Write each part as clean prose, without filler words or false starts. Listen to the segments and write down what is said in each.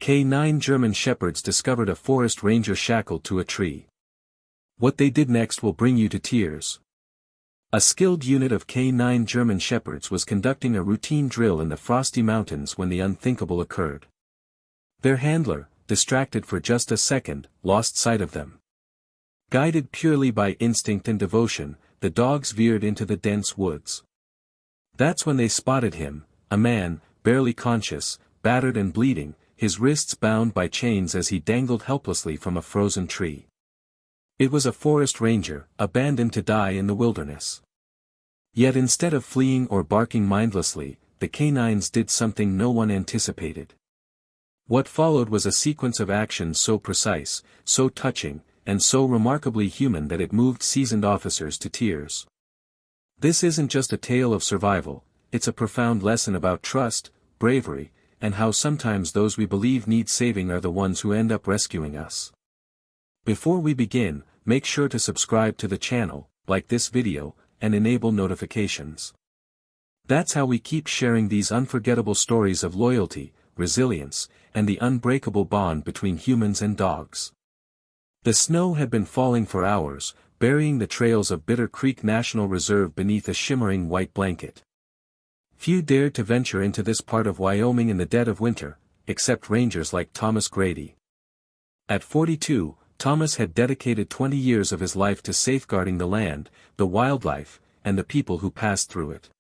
K9 German Shepherds discovered a forest ranger shackled to a tree. What they did next will bring you to tears. A skilled unit of K9 German Shepherds was conducting a routine drill in the frosty mountains when the unthinkable occurred. Their handler, distracted for just a second, lost sight of them. Guided purely by instinct and devotion, the dogs veered into the dense woods. That's when they spotted him, a man, barely conscious, battered and bleeding, his wrists bound by chains as he dangled helplessly from a frozen tree. It was a forest ranger, abandoned to die in the wilderness. Yet instead of fleeing or barking mindlessly, the canines did something no one anticipated. What followed was a sequence of actions so precise, so touching, and so remarkably human that it moved seasoned officers to tears. This isn't just a tale of survival, it's a profound lesson about trust, bravery, and how sometimes those we believe need saving are the ones who end up rescuing us. Before we begin, make sure to subscribe to the channel, like this video, and enable notifications. That's how we keep sharing these unforgettable stories of loyalty, resilience, and the unbreakable bond between humans and dogs. The snow had been falling for hours, burying the trails of Bitter Creek National Reserve beneath a shimmering white blanket. Few dared to venture into this part of Wyoming in the dead of winter, except rangers like Thomas Grady. At 42, Thomas had dedicated 20 years of his life to safeguarding the land, the wildlife, and the people who passed through it.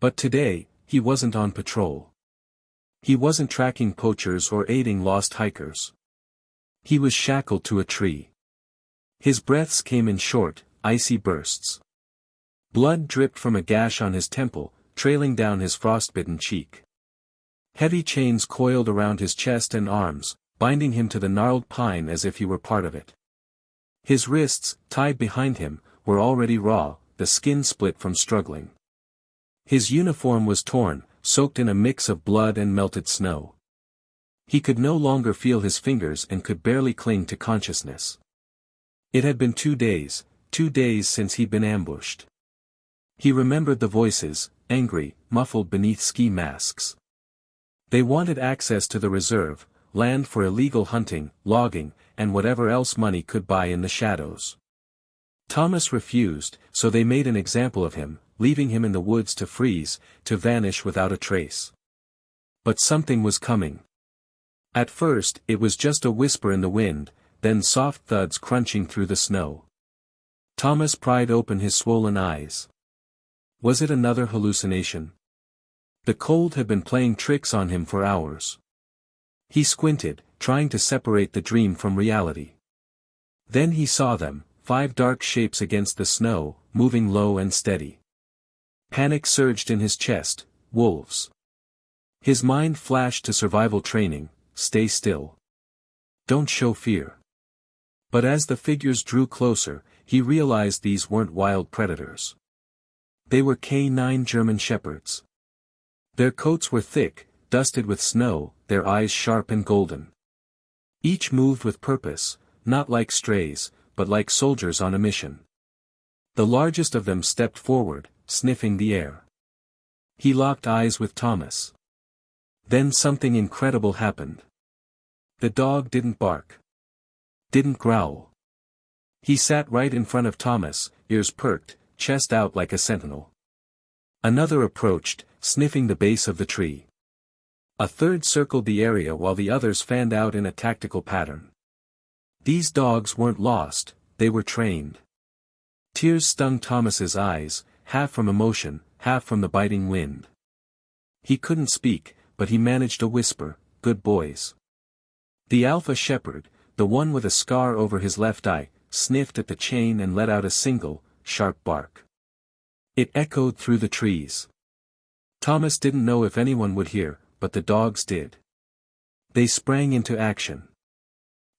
But today, he wasn't on patrol. He wasn't tracking poachers or aiding lost hikers. He was shackled to a tree. His breaths came in short, icy bursts. Blood dripped from a gash on his temple, trailing down his frostbitten cheek. Heavy chains coiled around his chest and arms, binding him to the gnarled pine as if he were part of it. His wrists, tied behind him, were already raw, the skin split from struggling. His uniform was torn, soaked in a mix of blood and melted snow. He could no longer feel his fingers and could barely cling to consciousness. It had been 2 days since he'd been ambushed. He remembered the voices, angry, muffled beneath ski masks. They wanted access to the reserve, land for illegal hunting, logging, and whatever else money could buy in the shadows. Thomas refused, so they made an example of him, leaving him in the woods to freeze, to vanish without a trace. But something was coming. At first, it was just a whisper in the wind, then soft thuds crunching through the snow. Thomas pried open his swollen eyes. Was it another hallucination? The cold had been playing tricks on him for hours. He squinted, trying to separate the dream from reality. Then he saw them, 5 dark shapes against the snow, moving low and steady. Panic surged in his chest. Wolves. His mind flashed to survival training: stay still. Don't show fear. But as the figures drew closer, he realized these weren't wild predators. They were K9 German Shepherds. Their coats were thick, dusted with snow, their eyes sharp and golden. Each moved with purpose, not like strays, but like soldiers on a mission. The largest of them stepped forward, sniffing the air. He locked eyes with Thomas. Then something incredible happened. The dog didn't bark. Didn't growl. He sat right in front of Thomas, ears perked, chest out like a sentinel. Another approached, sniffing the base of the tree. A third circled the area while the others fanned out in a tactical pattern. These dogs weren't lost, they were trained. Tears stung Thomas's eyes, half from emotion, half from the biting wind. He couldn't speak, but he managed a whisper: "Good boys." The alpha shepherd, the one with a scar over his left eye, sniffed at the chain and let out a single, sharp bark. It echoed through the trees. Thomas didn't know if anyone would hear, but the dogs did. They sprang into action.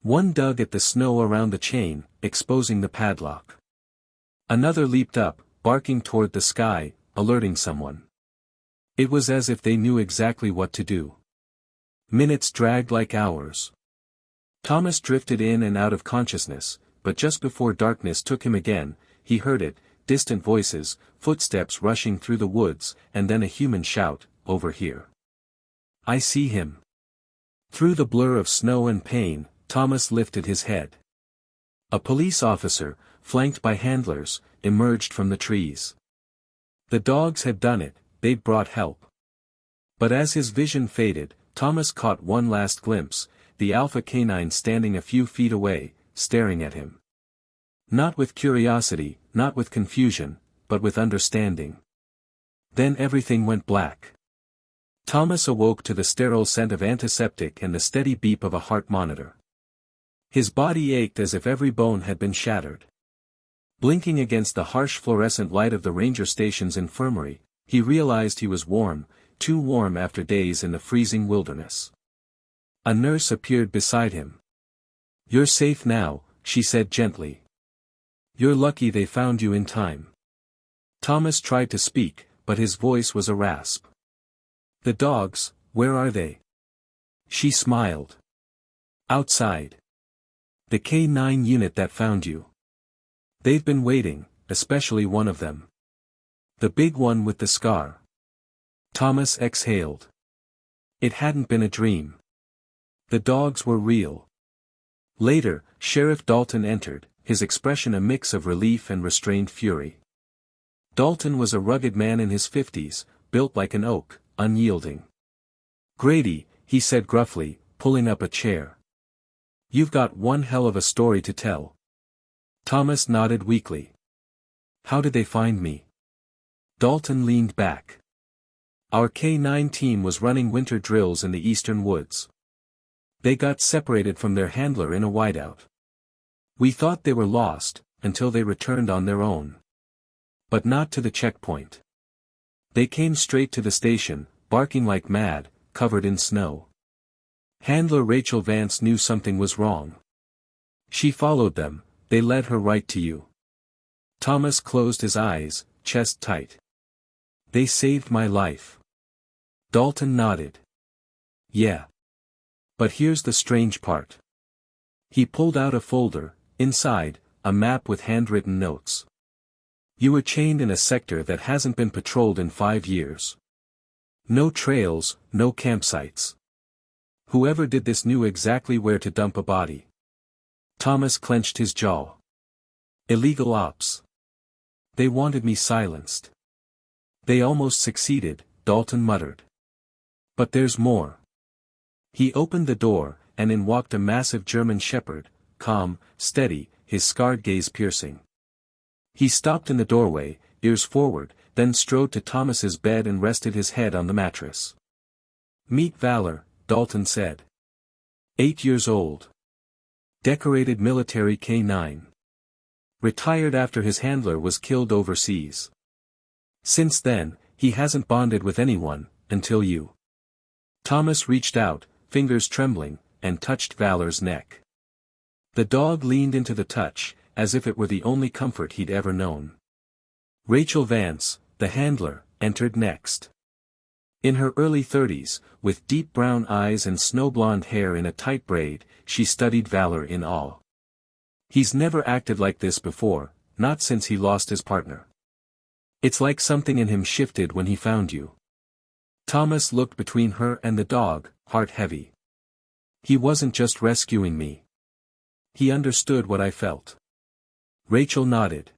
One dug at the snow around the chain, exposing the padlock. Another leaped up, barking toward the sky, alerting someone. It was as if they knew exactly what to do. Minutes dragged like hours. Thomas drifted in and out of consciousness, but just before darkness took him again, he heard it: distant voices, footsteps rushing through the woods, and then a human shout: "Over here. I see him." Through the blur of snow and pain, Thomas lifted his head. A police officer, flanked by handlers, emerged from the trees. The dogs had done it, they'd brought help. But as his vision faded, Thomas caught one last glimpse, the alpha canine standing a few feet away, staring at him. Not with curiosity, not with confusion, but with understanding. Then everything went black. Thomas awoke to the sterile scent of antiseptic and the steady beep of a heart monitor. His body ached as if every bone had been shattered. Blinking against the harsh fluorescent light of the ranger station's infirmary, he realized he was warm, too warm after days in the freezing wilderness. A nurse appeared beside him. "You're safe now," she said gently. "You're lucky they found you in time." Thomas tried to speak, but his voice was a rasp. "The dogs, where are they?" She smiled. "Outside. The K9 unit that found you. They've been waiting, especially one of them. The big one with the scar." Thomas exhaled. It hadn't been a dream. The dogs were real. Later, Sheriff Dalton entered, his expression a mix of relief and restrained fury. Dalton was a rugged man in his 50s, built like an oak, unyielding. "Grady," he said gruffly, pulling up a chair. "You've got one hell of a story to tell." Thomas nodded weakly. "How did they find me?" Dalton leaned back. "Our K9 team was running winter drills in the eastern woods. They got separated from their handler in a whiteout. We thought they were lost, until they returned on their own. But not to the checkpoint. They came straight to the station, barking like mad, covered in snow. Handler Rachel Vance knew something was wrong. She followed them, they led her right to you." Thomas closed his eyes, chest tight. "They saved my life." Dalton nodded. "Yeah. But here's the strange part." He pulled out a folder, inside, a map with handwritten notes. "You were chained in a sector that hasn't been patrolled in 5 years. No trails, no campsites. Whoever did this knew exactly where to dump a body." Thomas clenched his jaw. "Illegal ops. They wanted me silenced." "They almost succeeded," Dalton muttered. "But there's more." He opened the door, and in walked a massive German shepherd, calm, steady, his scarred gaze piercing. He stopped in the doorway, ears forward, then strode to Thomas's bed and rested his head on the mattress. "Meet Valor," Dalton said. 8 years old. Decorated military K9. Retired after his handler was killed overseas. Since then, he hasn't bonded with anyone, until you. Thomas reached out, fingers trembling, and touched Valor's neck. The dog leaned into the touch, as if it were the only comfort he'd ever known. Rachel Vance, the handler, entered next. In her early 30s, with deep brown eyes and snow-blonde hair in a tight braid, she studied Valor in awe. "He's never acted like this before, not since he lost his partner. It's like something in him shifted when he found you." Thomas looked between her and the dog, heart heavy. "He wasn't just rescuing me. He understood what I felt." Rachel nodded.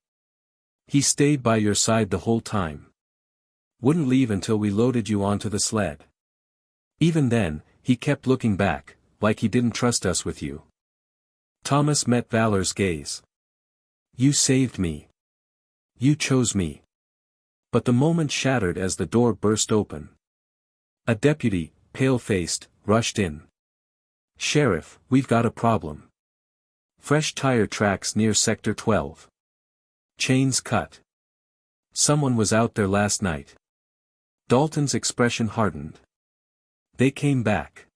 "He stayed by your side the whole time. Wouldn't leave until we loaded you onto the sled. Even then, he kept looking back, like he didn't trust us with you." Thomas met Valor's gaze. "You saved me. You chose me." But the moment shattered as the door burst open. A deputy, pale-faced, rushed in. "Sheriff, we've got a problem. Fresh tire tracks near Sector 12. Chains cut. Someone was out there last night." Dalton's expression hardened. "They came back."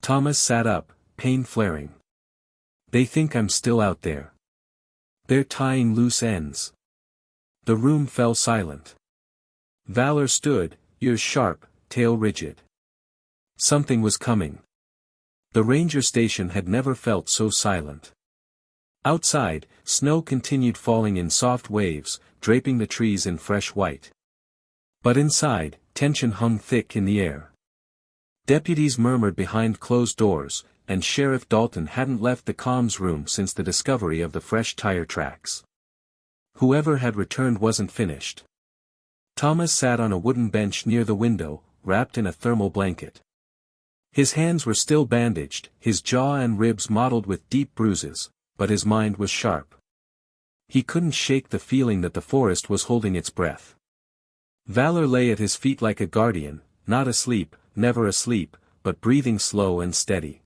Thomas sat up, pain flaring. "They think I'm still out there. They're tying loose ends." The room fell silent. Valor stood, ears sharp, tail rigid. Something was coming. The ranger station had never felt so silent. Outside, snow continued falling in soft waves, draping the trees in fresh white. But inside, tension hung thick in the air. Deputies murmured behind closed doors, and Sheriff Dalton hadn't left the comms room since the discovery of the fresh tire tracks. Whoever had returned wasn't finished. Thomas sat on a wooden bench near the window, wrapped in a thermal blanket. His hands were still bandaged, his jaw and ribs mottled with deep bruises, but his mind was sharp. He couldn't shake the feeling that the forest was holding its breath. Valor lay at his feet like a guardian, not asleep, never asleep, but breathing slow and steady.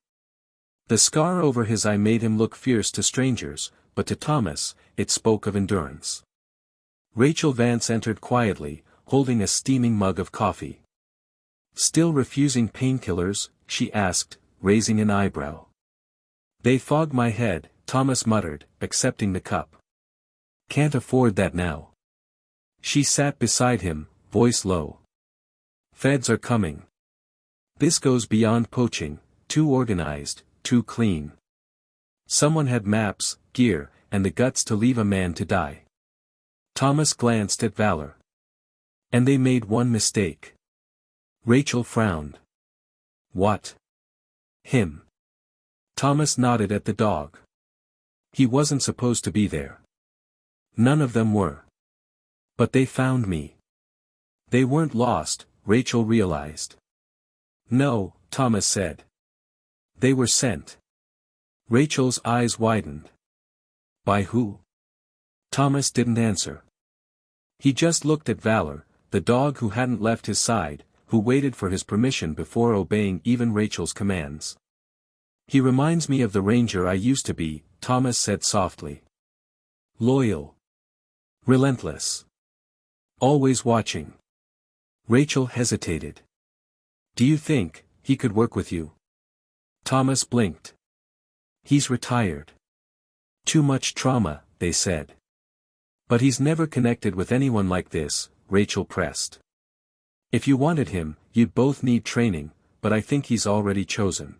The scar over his eye made him look fierce to strangers, but to Thomas, it spoke of endurance. Rachel Vance entered quietly, holding a steaming mug of coffee. "Still refusing painkillers?" she asked, raising an eyebrow. "They fog my head," Thomas muttered, accepting the cup. "Can't afford that now." She sat beside him, voice low. "Feds are coming. This goes beyond poaching, too organized, too clean. Someone had maps, gear, and the guts to leave a man to die." Thomas glanced at Valor. "And they made one mistake." Rachel frowned. "What?" "Him." Thomas nodded at the dog. "He wasn't supposed to be there." "None of them were. But they found me." "They weren't lost," Rachel realized. "No," Thomas said. "They were sent." Rachel's eyes widened. "By who?" Thomas didn't answer. He just looked at Valor, the dog who hadn't left his side, who waited for his permission before obeying even Rachel's commands. "He reminds me of the ranger I used to be," Thomas said softly. "Loyal. Relentless. Always watching." Rachel hesitated. "Do you think he could work with you?" Thomas blinked. "He's retired. Too much trauma," they said. "But he's never connected with anyone like this," Rachel pressed. "If you wanted him, you'd both need training, but I think he's already chosen."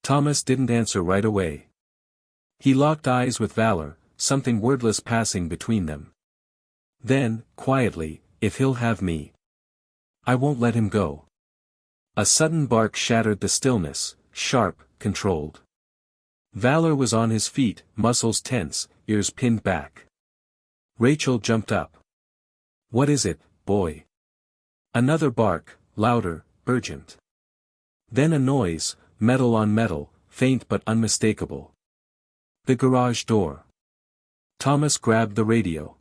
Thomas didn't answer right away. He locked eyes with Valor, something wordless passing between them. Then, quietly, "If he'll have me, I won't let him go." A sudden bark shattered the stillness, sharp, controlled. Valor was on his feet, muscles tense, ears pinned back. Rachel jumped up. "What is it, boy?" Another bark, louder, urgent. Then a noise, metal on metal, faint but unmistakable. The garage door. Thomas grabbed the radio.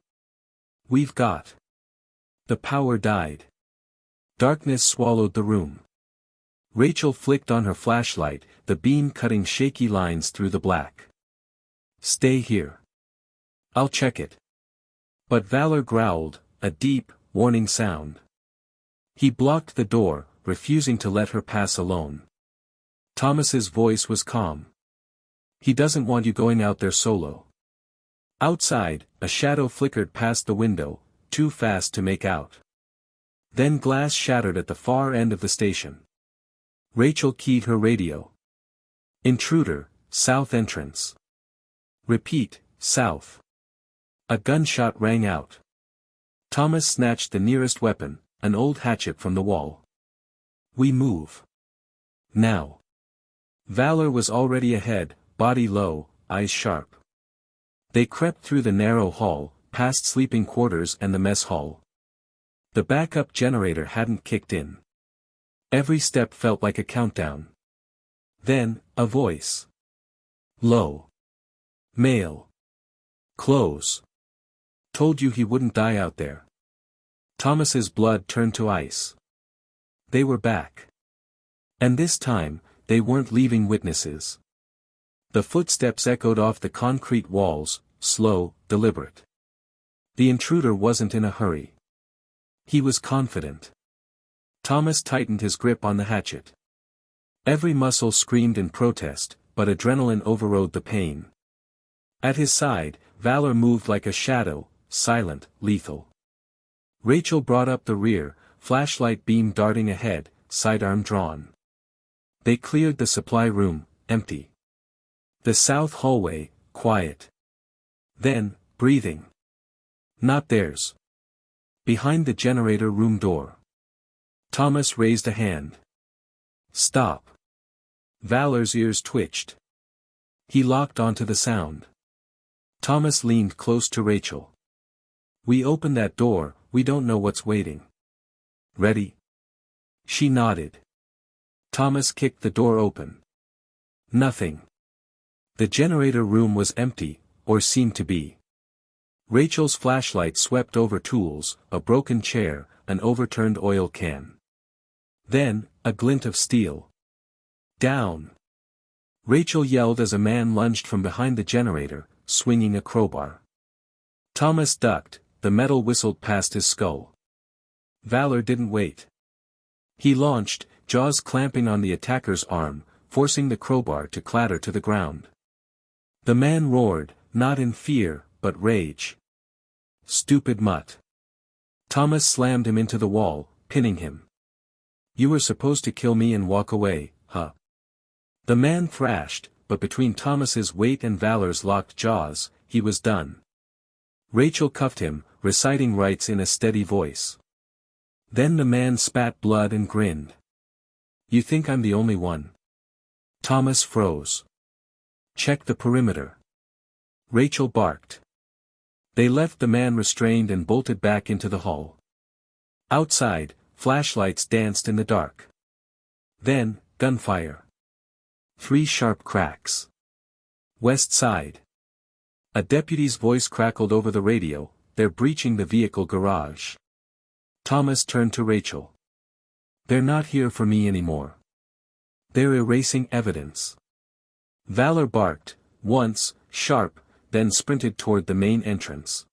"We've got." The power died. Darkness swallowed the room. Rachel flicked on her flashlight, the beam cutting shaky lines through the black. "Stay here. I'll check it." But Valor growled, a deep, warning sound. He blocked the door, refusing to let her pass alone. Thomas's voice was calm. "He doesn't want you going out there solo." Outside, a shadow flickered past the window, too fast to make out. Then glass shattered at the far end of the station. Rachel keyed her radio. "Intruder, south entrance." "Repeat, south." A gunshot rang out. Thomas snatched the nearest weapon, an old hatchet from the wall. "We move. Now." Valor was already ahead, body low, eyes sharp. They crept through the narrow hall, past sleeping quarters and the mess hall. The backup generator hadn't kicked in. Every step felt like a countdown. Then, a voice. Low. Male. "Close. Told you he wouldn't die out there." Thomas's blood turned to ice. They were back. And this time, they weren't leaving witnesses. The footsteps echoed off the concrete walls, slow, deliberate. The intruder wasn't in a hurry. He was confident. Thomas tightened his grip on the hatchet. Every muscle screamed in protest, but adrenaline overrode the pain. At his side, Valor moved like a shadow, silent, lethal. Rachel brought up the rear, flashlight beam darting ahead, sidearm drawn. They cleared the supply room, empty. The south hallway, quiet. Then, breathing. Not theirs. Behind the generator room door. Thomas raised a hand. Stop. Valor's ears twitched. He locked onto the sound. Thomas leaned close to Rachel. We opened that door, we don't know what's waiting. Ready? She nodded. Thomas kicked the door open. Nothing. The generator room was empty, or seemed to be. Rachel's flashlight swept over tools, a broken chair, an overturned oil can. Then, a glint of steel. Down! Rachel yelled as a man lunged from behind the generator, swinging a crowbar. Thomas ducked, the metal whistled past his skull. Valor didn't wait. He launched, jaws clamping on the attacker's arm, forcing the crowbar to clatter to the ground. The man roared, not in fear, but rage. Stupid mutt. Thomas slammed him into the wall, pinning him. You were supposed to kill me and walk away, huh? The man thrashed, but between Thomas's weight and Valor's locked jaws, he was done. Rachel cuffed him, reciting rites in a steady voice. Then the man spat blood and grinned. You think I'm the only one? Thomas froze. Check the perimeter. Rachel barked. They left the man restrained and bolted back into the hall. Outside, flashlights danced in the dark. Then, gunfire. 3 sharp cracks. West side. A deputy's voice crackled over the radio, they're breaching the vehicle garage. Thomas turned to Rachel. They're not here for me anymore. They're erasing evidence. Valor barked, once, sharp, then sprinted toward the main entrance.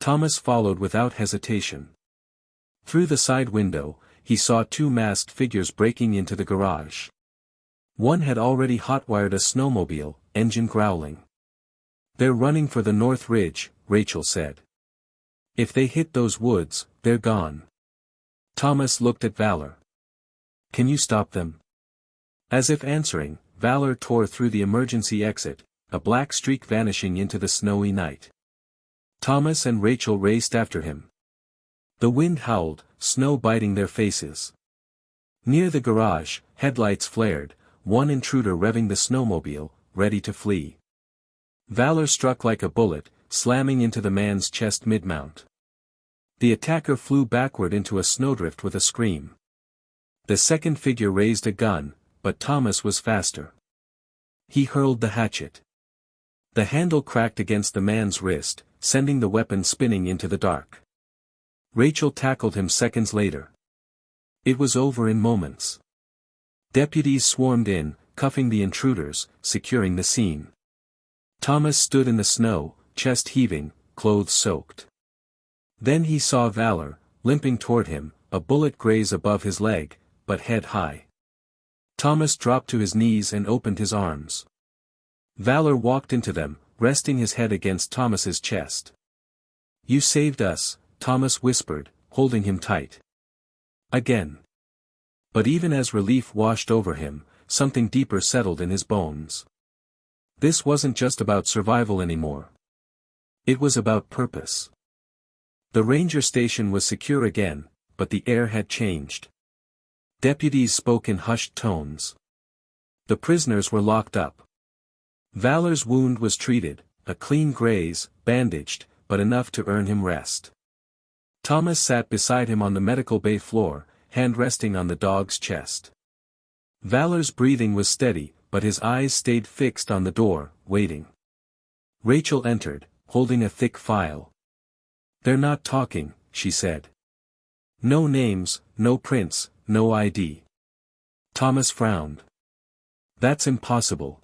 Thomas followed without hesitation. Through the side window, he saw 2 masked figures breaking into the garage. One had already hotwired a snowmobile, engine growling. They're running for the North Ridge, Rachel said. If they hit those woods, they're gone. Thomas looked at Valor. Can you stop them? As if answering, Valor tore through the emergency exit, a black streak vanishing into the snowy night. Thomas and Rachel raced after him. The wind howled, snow biting their faces. Near the garage, headlights flared, one intruder revving the snowmobile, ready to flee. Valor struck like a bullet, slamming into the man's chest mid-mount. The attacker flew backward into a snowdrift with a scream. The second figure raised a gun, but Thomas was faster. He hurled the hatchet. The handle cracked against the man's wrist, sending the weapon spinning into the dark. Rachel tackled him seconds later. It was over in moments. Deputies swarmed in, cuffing the intruders, securing the scene. Thomas stood in the snow, chest heaving, clothes soaked. Then he saw Valor, limping toward him, a bullet graze above his leg, but head high. Thomas dropped to his knees and opened his arms. Valor walked into them, resting his head against Thomas's chest. You saved us, Thomas whispered, holding him tight. Again. But even as relief washed over him, something deeper settled in his bones. This wasn't just about survival anymore. It was about purpose. The ranger station was secure again, but the air had changed. Deputies spoke in hushed tones. The prisoners were locked up. Valor's wound was treated, a clean graze, bandaged, but enough to earn him rest. Thomas sat beside him on the medical bay floor, hand resting on the dog's chest. Valor's breathing was steady, but his eyes stayed fixed on the door, waiting. Rachel entered, holding a thick file. They're not talking, she said. No names, no prints, no ID. Thomas frowned. That's impossible.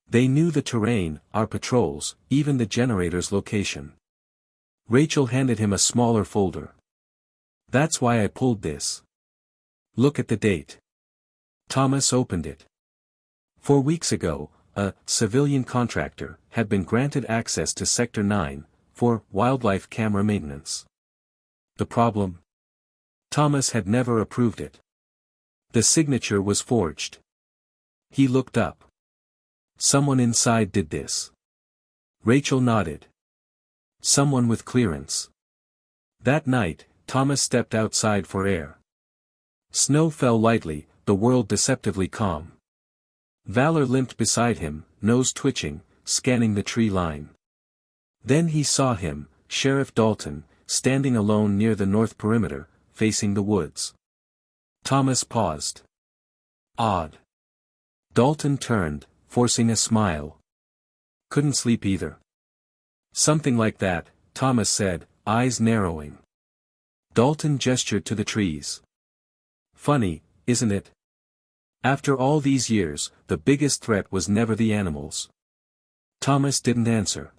They knew the terrain, our patrols, even the generator's location. Rachel handed him a smaller folder. That's why I pulled this. Look at the date. Thomas opened it. 4 weeks ago, a civilian contractor had been granted access to Sector 9 for wildlife camera maintenance. The problem? Thomas had never approved it. The signature was forged. He looked up. Someone inside did this. Rachel nodded. Someone with clearance. That night, Thomas stepped outside for air. Snow fell lightly, the world deceptively calm. Valor limped beside him, nose twitching, scanning the tree line. Then he saw him, Sheriff Dalton, standing alone near the north perimeter, facing the woods. Thomas paused. Odd. Dalton turned, forcing a smile. Couldn't sleep either. Something like that, Thomas said, eyes narrowing. Dalton gestured to the trees. Funny, isn't it? After all these years, the biggest threat was never the animals. Thomas didn't answer.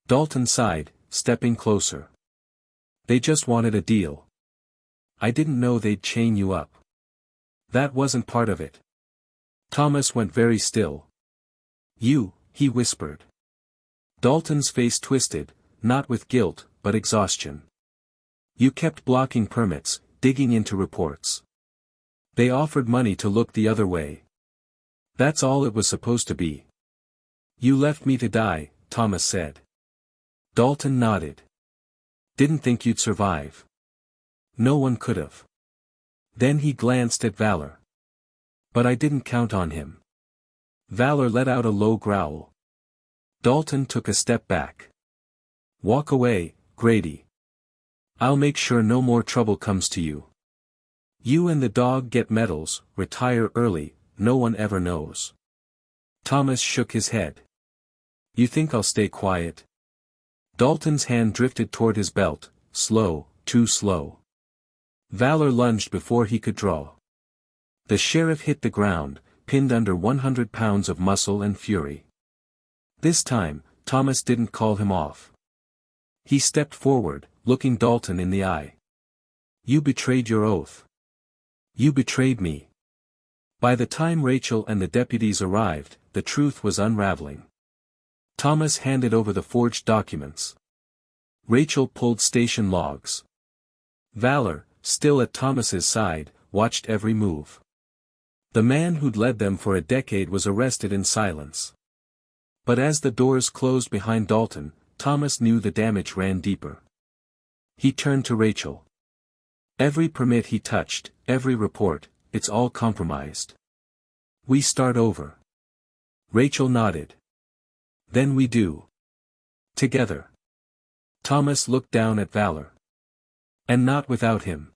Dalton sighed, stepping closer. They just wanted a deal. I didn't know they'd chain you up. That wasn't part of it. Thomas went very still. You, he whispered. Dalton's face twisted, not with guilt, but exhaustion. You kept blocking permits, digging into reports. They offered money to look the other way. That's all it was supposed to be. You left me to die, Thomas said. Dalton nodded. Didn't think you'd survive. No one could've. Then he glanced at Valor. But I didn't count on him. Valor let out a low growl. Dalton took a step back. Walk away, Grady. I'll make sure no more trouble comes to you. You and the dog get medals, retire early, no one ever knows. Thomas shook his head. You think I'll stay quiet? Dalton's hand drifted toward his belt, slow, too slow. Valor lunged before he could draw. The sheriff hit the ground, pinned under 100 pounds of muscle and fury. This time, Thomas didn't call him off. He stepped forward, looking Dalton in the eye. You betrayed your oath. You betrayed me. By the time Rachel and the deputies arrived, the truth was unraveling. Thomas handed over the forged documents. Rachel pulled station logs. Valor, still at Thomas's side, watched every move. The man who'd led them for a decade was arrested in silence. But as the doors closed behind Dalton, Thomas knew the damage ran deeper. He turned to Rachel. Every permit he touched, every report, it's all compromised. We start over. Rachel nodded. Then we do. Together. Thomas looked down at Valor. And not without him.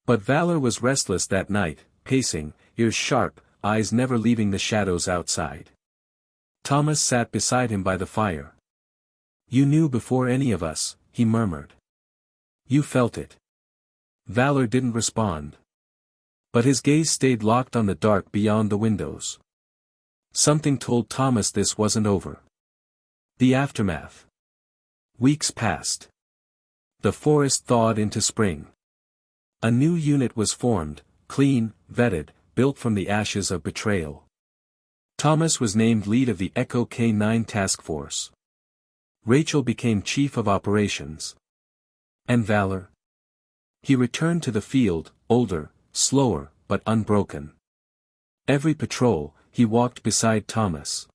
But Valor was restless that night, pacing, ears sharp, eyes never leaving the shadows outside. Thomas sat beside him by the fire. You knew before any of us, he murmured. You felt it. Valor didn't respond. But his gaze stayed locked on the dark beyond the windows. Something told Thomas this wasn't over. The aftermath. Weeks passed. The forest thawed into spring. A new unit was formed, clean, vetted, built from the ashes of Betrayal. Thomas was named lead of the Echo K9 task force. Rachel became chief of operations. And Valor? He returned to the field, older, slower, but unbroken. Every patrol, he walked beside Thomas.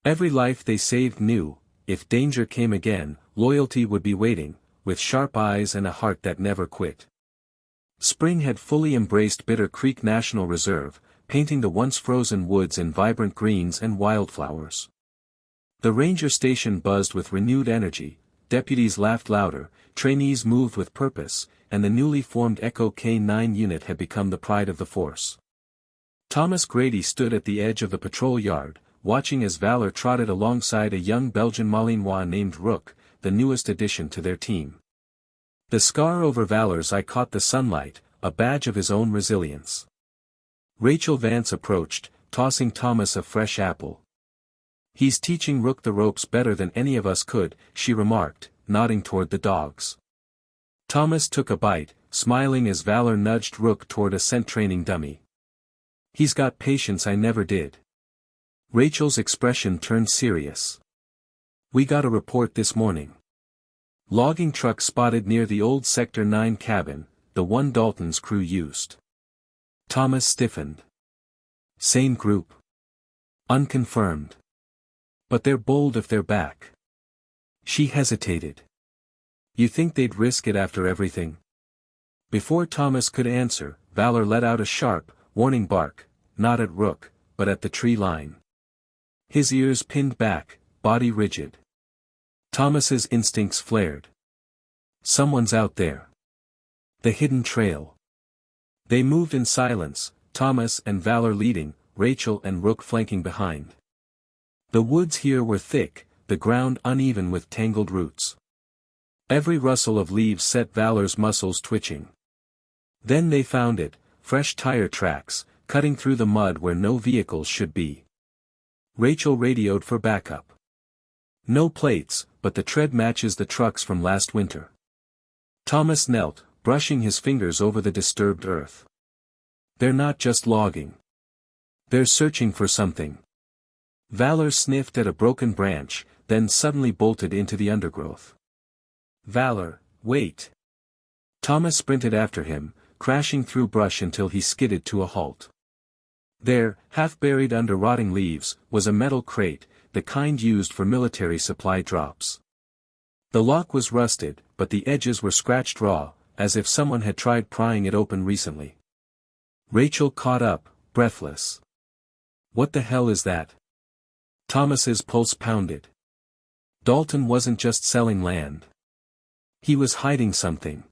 Every life they saved knew, if danger came again, loyalty would be waiting, with sharp eyes and a heart that never quit. Spring had fully embraced Bitter Creek National Reserve, painting the once frozen woods in vibrant greens and wildflowers. The ranger station buzzed with renewed energy, deputies laughed louder, trainees moved with purpose, and the newly formed Echo K9 unit had become the pride of the force. Thomas Grady stood at the edge of the patrol yard, watching as Valor trotted alongside a young Belgian Malinois named Rook, the newest addition to their team. The scar over Valor's eye caught the sunlight, a badge of his own resilience. Rachel Vance approached, tossing Thomas a fresh apple. He's teaching Rook the ropes better than any of us could, she remarked, nodding toward the dogs. Thomas took a bite, smiling as Valor nudged Rook toward a scent training dummy. He's got patience I never did. Rachel's expression turned serious. We got a report this morning. Logging truck spotted near the old Sector 9 cabin, the one Dalton's crew used. Thomas stiffened. Same group. Unconfirmed. But they're bold if they're back. She hesitated. You think they'd risk it after everything? Before Thomas could answer, Valor let out a sharp, warning bark, not at Rook, but at the tree line. His ears pinned back, body rigid. Thomas's instincts flared. Someone's out there. The hidden trail. They moved in silence, Thomas and Valor leading, Rachel and Rook flanking behind. The woods here were thick, the ground uneven with tangled roots. Every rustle of leaves set Valor's muscles twitching. Then they found it, fresh tire tracks, cutting through the mud where no vehicles should be. Rachel radioed for backup. No plates, but the tread matches the trucks from last winter. Thomas knelt, brushing his fingers over the disturbed earth. They're not just logging. They're searching for something. Valor sniffed at a broken branch, then suddenly bolted into the undergrowth. Valor, wait. Thomas sprinted after him, crashing through brush until he skidded to a halt. There, half buried under rotting leaves, was a metal crate, the kind used for military supply drops. The lock was rusted, but the edges were scratched raw, as if someone had tried prying it open recently. Rachel caught up, breathless. What the hell is that? Thomas's pulse pounded. Dalton wasn't just selling land. He was hiding something.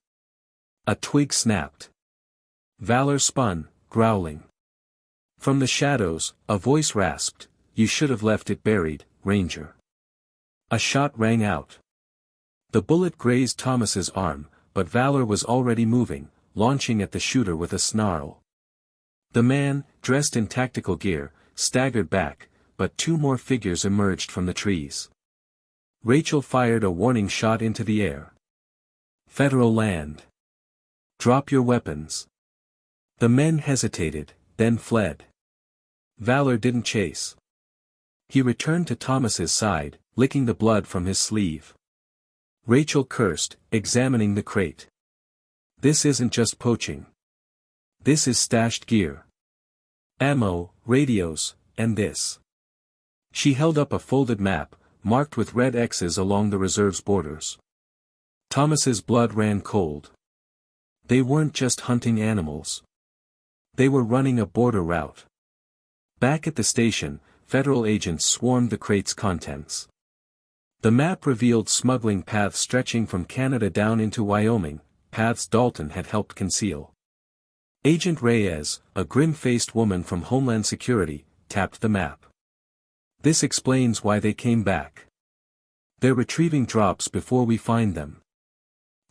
A twig snapped. Valor spun, growling. From the shadows, a voice rasped, "You should have left it buried, Ranger." A shot rang out. The bullet grazed Thomas's arm, but Valor was already moving, launching at the shooter with a snarl. The man, dressed in tactical gear, staggered back, but two more figures emerged from the trees. Rachel fired a warning shot into the air. Federal land. Drop your weapons. The men hesitated, then fled. Valor didn't chase. He returned to Thomas's side, licking the blood from his sleeve. Rachel cursed, examining the crate. This isn't just poaching. This is stashed gear. Ammo, radios, and this. She held up a folded map, marked with red X's along the reserve's borders. Thomas's blood ran cold. They weren't just hunting animals. They were running a border route. Back at the station, federal agents swarmed the crate's contents. The map revealed smuggling paths stretching from Canada down into Wyoming, paths Dalton had helped conceal. Agent Reyes, a grim-faced woman from Homeland Security, tapped the map. This explains why they came back. They're retrieving drops before we find them.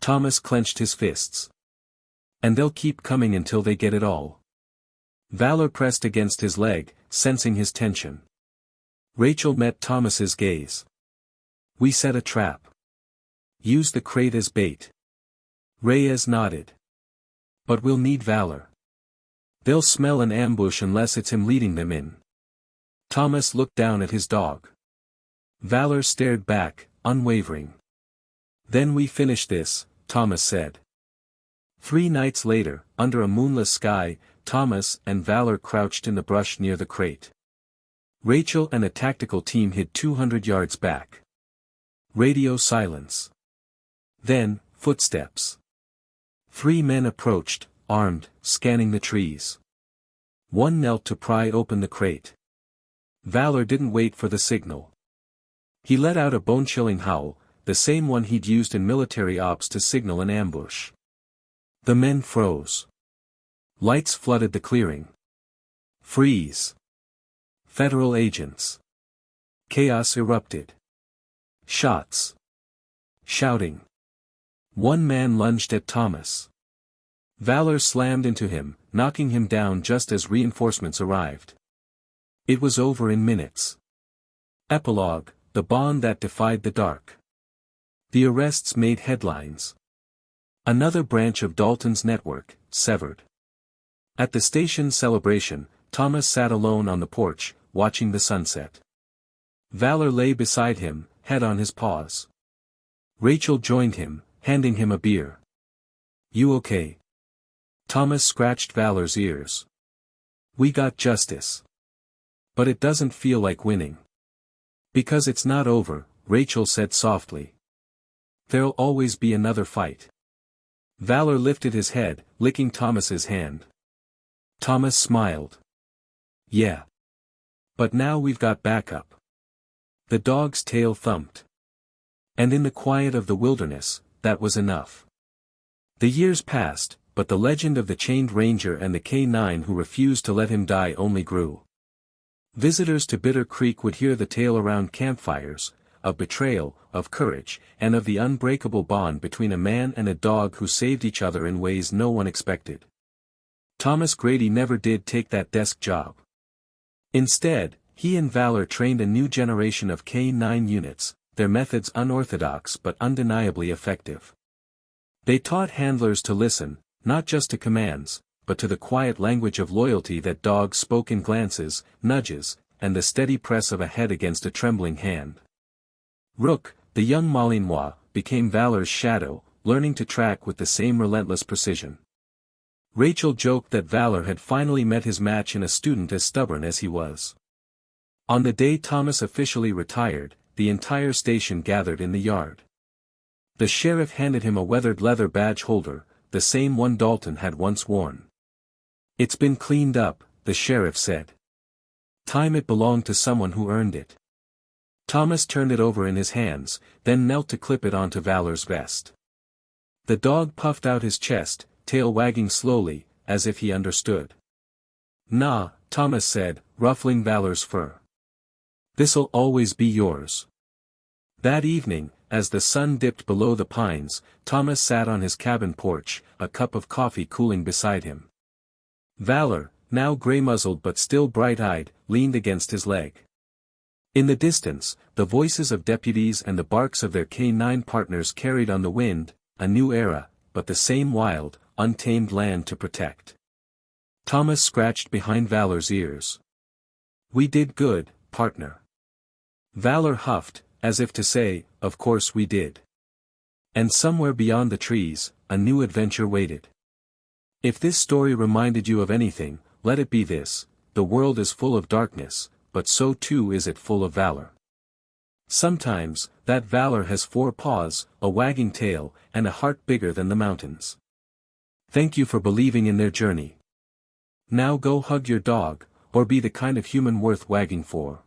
Thomas clenched his fists. And they'll keep coming until they get it all. Valor pressed against his leg, sensing his tension. Rachel met Thomas's gaze. We set a trap. Use the crate as bait. Reyes nodded. But we'll need Valor. They'll smell an ambush unless it's him leading them in. Thomas looked down at his dog. Valor stared back, unwavering. Then we finish this, Thomas said. 3 nights later, under a moonless sky, Thomas and Valor crouched in the brush near the crate. Rachel and a tactical team hid 200 yards back. Radio silence. Then, footsteps. 3 men approached, armed, scanning the trees. One knelt to pry open the crate. Valor didn't wait for the signal. He let out a bone-chilling howl, the same one he'd used in military ops to signal an ambush. The men froze. Lights flooded the clearing. Freeze. Federal agents. Chaos erupted. Shots. Shouting. One man lunged at Thomas. Valor slammed into him, knocking him down just as reinforcements arrived. It was over in minutes. Epilogue, the bond that defied the dark. The arrests made headlines. Another branch of Dalton's network, severed. At the station celebration, Thomas sat alone on the porch, watching the sunset. Valor lay beside him, head on his paws. Rachel joined him, handing him a beer. You okay? Thomas scratched Valor's ears. We got justice. But it doesn't feel like winning. Because it's not over, Rachel said softly. There'll always be another fight. Valor lifted his head, licking Thomas's hand. Thomas smiled. Yeah. But now we've got backup. The dog's tail thumped. And in the quiet of the wilderness, that was enough. The years passed, but the legend of the chained ranger and the K9 who refused to let him die only grew. Visitors to Bitter Creek would hear the tale around campfires, of betrayal, of courage, and of the unbreakable bond between a man and a dog who saved each other in ways no one expected. Thomas Grady never did take that desk job. Instead, he and Valor trained a new generation of K9 units, their methods unorthodox but undeniably effective. They taught handlers to listen, not just to commands, but to the quiet language of loyalty that dogs spoke in glances, nudges, and the steady press of a head against a trembling hand. Rook, the young Malinois, became Valor's shadow, learning to track with the same relentless precision. Rachel joked that Valor had finally met his match in a student as stubborn as he was. On the day Thomas officially retired, the entire station gathered in the yard. The sheriff handed him a weathered leather badge holder, the same one Dalton had once worn. "It's been cleaned up," the sheriff said. "Time it belonged to someone who earned it." Thomas turned it over in his hands, then knelt to clip it onto Valor's vest. The dog puffed out his chest, tail wagging slowly, as if he understood. "Nah," Thomas said, ruffling Valor's fur. "This'll always be yours." That evening, as the sun dipped below the pines, Thomas sat on his cabin porch, a cup of coffee cooling beside him. Valor, now gray-muzzled but still bright-eyed, leaned against his leg. In the distance, the voices of deputies and the barks of their K9 partners carried on the wind, a new era, but the same wild, untamed land to protect. Thomas scratched behind Valor's ears. "We did good, partner." Valor huffed, as if to say, "Of course we did." And somewhere beyond the trees, a new adventure waited. If this story reminded you of anything, let it be this: the world is full of darkness, but so too is it full of valor. Sometimes, that valor has 4 paws, a wagging tail, and a heart bigger than the mountains. Thank you for believing in their journey. Now go hug your dog, or be the kind of human worth wagging for.